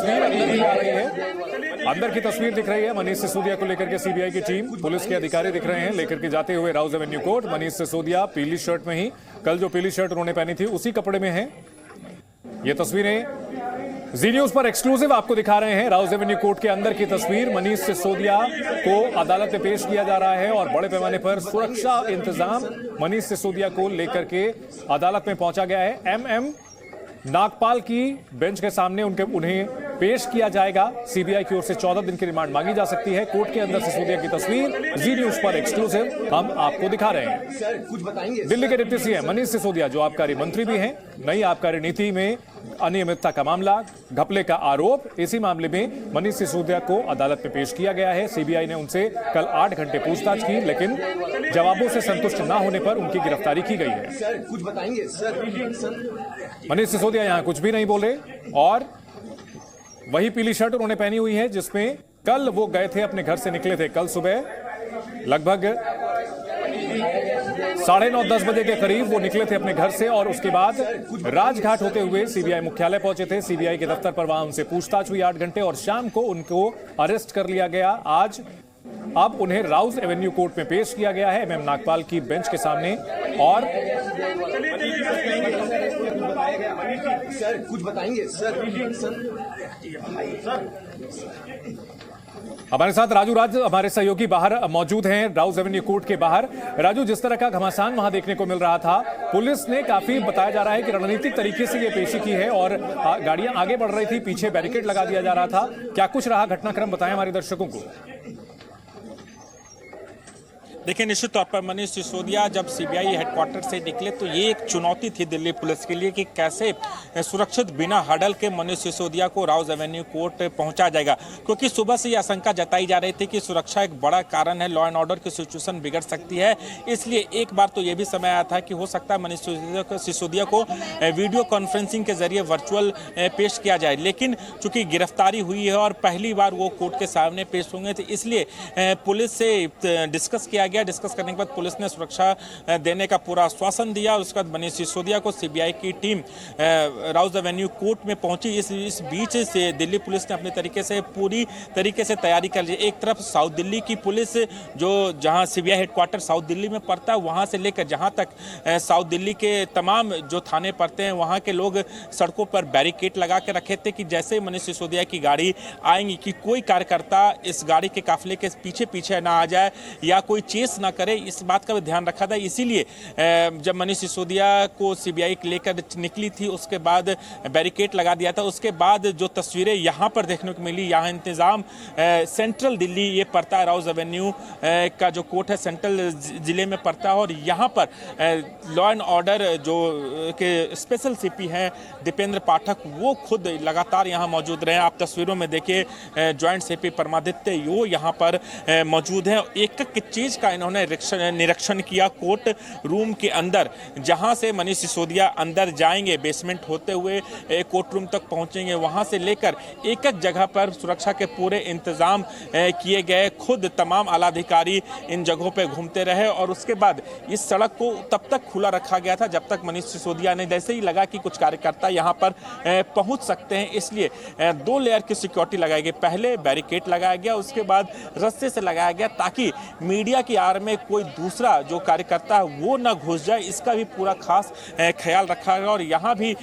तस्वीर अंदर की आ रही है, अंदर की तस्वीर दिख रही है। मनीष सिसोदिया को लेकर के सीबीआई की टीम, पुलिस के अधिकारी दिख रहे हैं लेकर के जाते हुए राउज एवेन्यू कोर्ट। मनीष सिसोदिया पीली शर्ट में ही, कल जो पीली शर्ट उन्होंने पहनी थी उसी कपड़े में है। ये तस्वीरें जी न्यूज पर एक्सक्लूसिव आपको दिखा रहे हैं। राउज एवेन्यू कोर्ट के अंदर की तस्वीर, मनीष सिसोदिया को अदालत में पेश किया जा रहा है और बड़े पैमाने पर सुरक्षा इंतजाम मनीष सिसोदिया को लेकर के अदालत में पहुंचा गया है। एमएम नागपाल की बेंच के सामने उन्हें पेश किया जाएगा। सीबीआई की ओर से 14 दिन की रिमांड मांगी जा सकती है। कोर्ट के अंदर सिसोदिया की तस्वीर जी न्यूज पर एक्सक्लूसिव हम आपको दिखा रहे हैं। सर कुछ बताएंगे। दिल्ली के डिप्टी सीएम मनीष सिसोदिया जो आबकारी मंत्री भी हैं, नई आबकारी नीति में अनियमितता का मामला, घपले का आरोप, इसी मामले में मनीष सिसोदिया को अदालत में पेश किया गया है। सीबीआई ने उनसे कल 8 घंटे पूछताछ की, लेकिन जवाबों से संतुष्ट न होने पर उनकी गिरफ्तारी की गई है। सर कुछ बताएंगे। सर मनीष सिसोदिया यहां कुछ भी नहीं बोले और वही पीली शर्ट उन्होंने पहनी हुई है जिसमें कल वो गए थे, अपने घर से निकले थे। कल सुबह लगभग 9:30-10 बजे के करीब वो निकले थे अपने घर से और उसके बाद राजघाट होते हुए सीबीआई मुख्यालय पहुंचे थे। सीबीआई के दफ्तर पर वहां उनसे पूछताछ हुई 8 घंटे और शाम को उनको अरेस्ट कर लिया गया। आज अब उन्हें राउज एवेन्यू कोर्ट में पेश किया गया है, एमएम नागपाल की बेंच के सामने। और सर कुछ बताएंगे। हमारे साथ राजू राज हमारे सहयोगी बाहर मौजूद हैं, राउज एवेन्यू कोर्ट के बाहर। राजू, जिस तरह का घमासान वहां देखने को मिल रहा था, पुलिस ने काफी बताया जा रहा है कि रणनीतिक तरीके से ये पेशी की है और गाड़ियां आगे बढ़ रही थी, पीछे बैरिकेड लगा दिया जा रहा था। क्या कुछ रहा घटनाक्रम, बताएं हमारे दर्शकों को। देखिए, निश्चित तौर पर मनीष सिसोदिया जब सीबीआई हेडक्वार्टर से निकले तो ये एक चुनौती थी दिल्ली पुलिस के लिए कि कैसे सुरक्षित बिना हडल के मनीष सिसोदिया को राउज एवेन्यू कोर्ट पहुंचा जाएगा, क्योंकि सुबह से ये आशंका जताई जा रही थी कि सुरक्षा एक बड़ा कारण है, लॉ एंड ऑर्डर की सिचुएशन बिगड़ सकती है। इसलिए एक बार तो ये भी समय आया था कि हो सकता है मनीष सिसोदिया को वीडियो कॉन्फ्रेंसिंग के जरिए वर्चुअल पेश किया जाए, लेकिन चूंकि गिरफ्तारी हुई है और पहली बार वो कोर्ट के सामने पेश होंगे, तो इसलिए पुलिस से डिस्कस किया गया। डिस्कस करने के बाद पुलिस ने सुरक्षा देने का पूरा आश्वासन दिया। उसके बाद मनीष सिसोदिया को सीबीआई की टीम राउज एवेन्यू कोर्ट में पहुंची। इस बीच से दिल्ली पुलिस ने अपने तरीके से पूरी तरीके से तैयारी कर ली। एक तरफ साउथ दिल्ली की पुलिस, जो जहां सीबीआई हेडक्वार्टर साउथ दिल्ली में पड़ता है, वहां से लेकर जहां तक साउथ दिल्ली के तमाम जो थाने पड़ते हैं, वहां के लोग सड़कों पर बैरिकेड लगा के रखे थे कि जैसे मनीष सिसोदिया की गाड़ी आएंगी कि कोई कार्यकर्ता इस गाड़ी के काफिले के पीछे पीछे ना आ जाए या कोई चेस ना करे, इस बात का भी ध्यान रखा था। इसीलिए जब मनीष सिसोदिया को सीबीआई लेकर निकली थी, उसके बाद बैरिकेड लगा दिया था। उसके बाद जो तस्वीरें यहाँ पर देखने को मिली, यहाँ इंतजाम सेंट्रल दिल्ली ये पड़ता है, राउज एवेन्यू का जो कोर्ट है सेंट्रल जिले में पड़ता है और यहाँ पर लॉ एंड ऑर्डर जो के स्पेशल सीपी हैं दीपेंद्र पाठक, वो खुद लगातार यहाँ मौजूद रहे। आप तस्वीरों में देखिए, ज्वाइंट सीपी परमादित्य यो यहाँ पर मौजूद हैं। एक एक चीज का इन्होंने निरीक्षण किया कोर्ट रूम के अंदर, जहां से मनीष सिसोदिया अंदर जाएंगे, बेसमेंट होते हुए कोर्ट रूम तक पहुंचेंगे, वहां से लेकर एक एक जगह पर सुरक्षा के पूरे इंतजाम किए गए। खुद तमाम आला अधिकारी इन जगहों पे घूमते रहे और उसके बाद इस सड़क को तब तक खुला रखा गया था जब तक मनीष सिसोदिया ने, जैसे ही लगा कि कुछ कार्यकर्ता यहां पर पहुंच सकते हैं, इसलिए 2 लेयर की सिक्योरिटी लगाई गई। पहले बैरिकेड लगाया गया, उसके बाद रस्से से लगाया गया ताकि मीडिया की आड़ में कोई दूसरा जो कार्यकर्ता है वो न घुस जाए, इसका भी पूरा खास ख्याल रखा गया। और यहाँ भी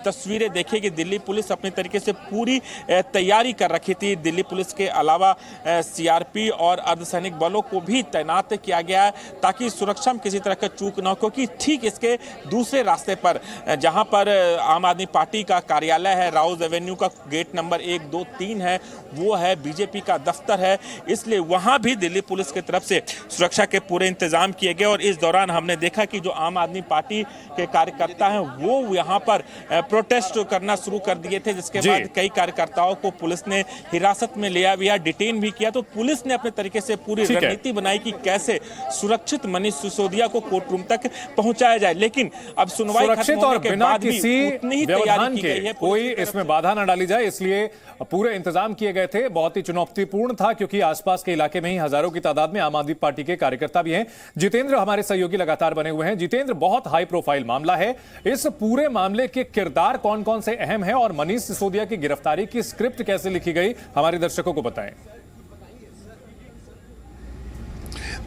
तस्वीरें देखिए कि दिल्ली पुलिस अपने तरीके से पूरी तैयारी कर रखी थी। दिल्ली पुलिस के अलावा सीआरपी और अर्धसैनिक बलों को भी तैनात किया गया है ताकि सुरक्षा में किसी तरह का चूक न हो, क्योंकि ठीक इसके दूसरे रास्ते पर जहाँ पर आम आदमी पार्टी का कार्यालय है, राउज एवेन्यू का गेट नंबर 1, 2, 3 है, वो है बीजेपी का दफ्तर है, इसलिए वहाँ भी दिल्ली पुलिस की तरफ से सुरक्षा के पूरे इंतजाम किए गए। और इस दौरान हमने देखा कि जो आम आदमी पार्टी के कार्यकर्ता हैं वो यहाँ पर प्रोटेस्ट करना शुरू कर दिए थे, जिसके बाद कई कार्यकर्ताओं को पुलिस ने हिरासत में लिया भी, डिटेन भी किया। तो पुलिस ने अपने तरीके से पूरी रणनीति बनाई कि कैसे सुरक्षित मनीष सिसोदिया को कोर्ट रूम तक पहुंचाया जाए। लेकिन अब सुनवाई खत्म होने के बाद भी उतनी ही तैयारी की गई है, कोई इसमें बाधा न डाली जाए, इसलिए पूरे इंतजाम किए गए थे। बहुत ही चुनौतीपूर्ण था क्योंकि आसपास के इलाके में ही हजारों की तादाद में आम आदमी पार्टी के के कार्यकर्ता भी हैं। जितेंद्र हमारे सहयोगी लगातार बने हुए हैं। जितेंद्र, बहुत हाई प्रोफाइल मामला है, इस पूरे मामले के किरदार कौन कौन से अहम हैं और मनीष सिसोदिया की गिरफ्तारी की स्क्रिप्ट कैसे लिखी गई, हमारे दर्शकों को बताएं।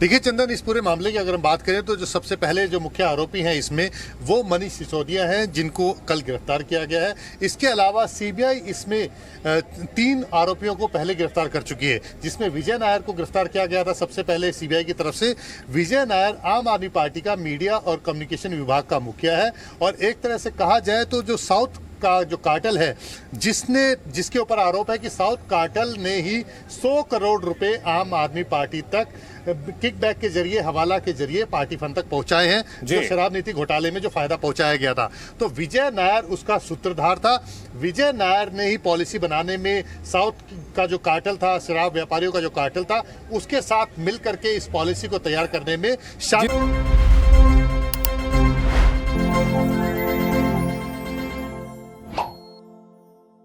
देखिए चंदन, इस पूरे मामले की अगर हम बात करें तो जो सबसे पहले जो मुख्य आरोपी हैं इसमें वो मनीष सिसोदिया हैं, जिनको कल गिरफ्तार किया गया है। इसके अलावा सीबीआई इसमें 3 आरोपियों को पहले गिरफ्तार कर चुकी है, जिसमें विजय नायर को गिरफ्तार किया गया था सबसे पहले सीबीआई की तरफ से। विजय नायर आम आदमी पार्टी का मीडिया और कम्युनिकेशन विभाग का मुखिया है और एक तरह से कहा जाए तो जो साउथ का जो कार्टेल है, जिसके ऊपर आरोप है कि साउथ कार्टेल ने ही 100 करोड़ रुपए आम आदमी पार्टी तक किकबैक के जरिए, हवाला के जरिए पार्टी फंड तक पहुंचाए हैं, जो शराब नीति घोटाले में जो फायदा पहुंचाया गया था। तो विजय नायर उसका सूत्रधार था। विजय नायर ने ही पॉलिसी बनाने में साउथ का जो कार्टेल था, शराब व्यापारियों का जो कार्टेल था, उसके साथ मिलकर के इस पॉलिसी को तैयार करने में शामिल